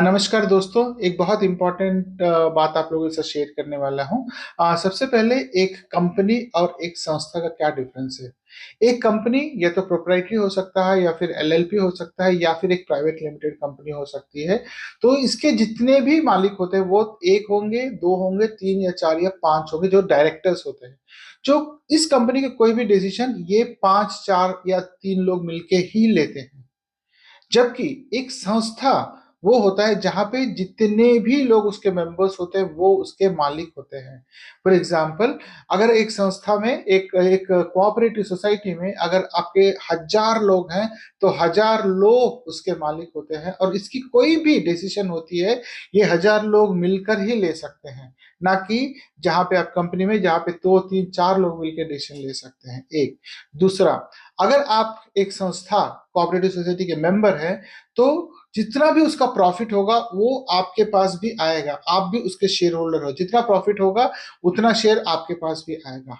नमस्कार दोस्तों, एक बहुत इम्पोर्टेंट बात आप लोगों के साथ शेयर करने वाला हूँ। सबसे पहले एक कंपनी और एक संस्था का क्या डिफरेंस है। एक कंपनी या तो प्रोप्राइटरी हो सकता है या फिर एलएलपी हो सकता है या फिर एक प्राइवेट लिमिटेड कंपनी हो सकती है। तो इसके जितने भी मालिक होते हैं वो एक होंगे, दो होंगे, तीन या चार या पांच होंगे जो डायरेक्टर्स होते हैं। जो इस कंपनी के कोई भी डिसीजन ये पांच, चार या तीन लोग मिलके ही लेते हैं। जबकि एक संस्था वो होता है जहां पे जितने भी लोग उसके मेंबर्स होते हैं वो उसके मालिक होते हैं। फॉर एग्जाम्पल, अगर एक संस्था में एक एक कोऑपरेटिव सोसाइटी में अगर आपके 1,000 लोग हैं तो 1,000 लोग उसके मालिक होते हैं और इसकी कोई भी डिसीजन होती है ये 1,000 लोग मिलकर ही ले सकते हैं। ना कि जहां पे आप कंपनी में जहां पे दो, तीन, चार लोग मिलकर डिसीजन ले सकते हैं। एक दूसरा, अगर आप एक संस्था कोऑपरेटिव सोसाइटी के मेंबर हैं तो जितना भी उसका प्रॉफिट होगा वो आपके पास भी आएगा। आप भी उसके शेयर होल्डर हो, जितना प्रॉफिट होगा उतना शेयर आपके पास भी आएगा।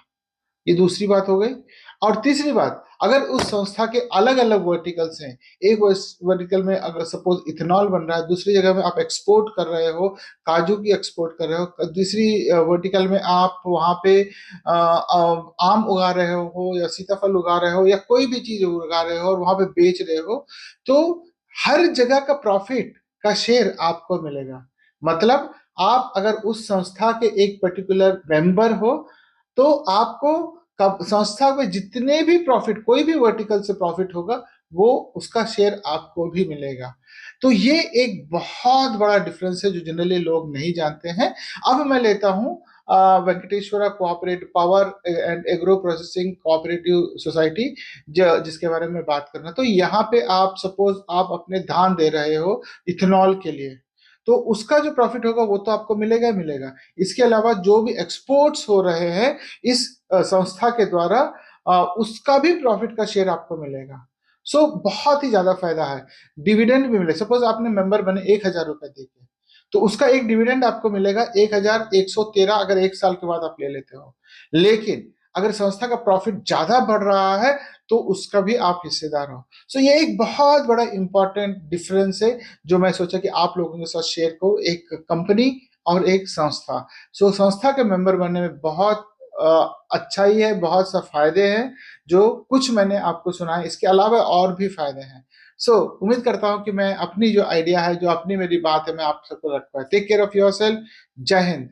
ये दूसरी बात हो गई। और तीसरी बात, अगर उस संस्था के अलग अलग वर्टिकल्स हैं, एक वर्टिकल में अगर सपोज इथेनॉल बन रहा है, दूसरी जगह में आप एक्सपोर्ट कर रहे हो, काजू की एक्सपोर्ट कर रहे हो, दूसरी वर्टिकल में आप वहां पे आम उगा रहे हो या सीताफल उगा रहे हो या कोई भी चीज उगा रहे हो और वहां पे बेच रहे हो, तो हर जगह का प्रॉफिट का शेयर आपको मिलेगा। मतलब आप अगर उस संस्था के एक पर्टिकुलर मेंबर हो तो आपको संस्था में जितने भी प्रॉफिट, कोई भी वर्टिकल से प्रॉफिट होगा वो उसका शेयर आपको भी मिलेगा। तो ये एक बहुत बड़ा डिफरेंस है जो जनरली लोग नहीं जानते हैं। अब मैं लेता हूं Venkateshwara cooperative power and agro processing cooperative society, जिसके बारे में बात करना। तो यहाँ पे आप सपोज आप अपने धान दे रहे हो इथेनॉल के लिए, तो उसका जो प्रॉफिट होगा वो तो आपको मिलेगा ही मिलेगा। इसके अलावा जो भी एक्सपोर्ट्स हो रहे हैं इस संस्था के द्वारा, उसका भी प्रॉफिट का शेयर आपको मिलेगा। सो बहुत ही ज्यादा फायदा है। डिविडेंड भी मिले, सपोज आपने मेंबर बने 1,000 रुपए देके, तो उसका एक डिविडेंड आपको मिलेगा 1,113, अगर एक साल के बाद आप ले लेते हो। लेकिन अगर संस्था का प्रॉफिट ज्यादा बढ़ रहा है तो उसका भी आप हिस्सेदार हो। सो ये एक बहुत बड़ा इंपॉर्टेंट डिफरेंस है जो मैं सोचा कि आप लोगों के साथ शेयर करूं, एक कंपनी और एक संस्था। सो संस्था के मेंबर बनने में बहुत अच्छाई है, बहुत सा फायदे हैं जो कुछ मैंने आपको सुना है। इसके अलावा और भी फायदे हैं। उम्मीद करता हूं कि मैं अपनी जो आइडिया है, जो अपनी मेरी बात है, मैं आप सबको रख पाया। Take care of yourself. जय हिंद।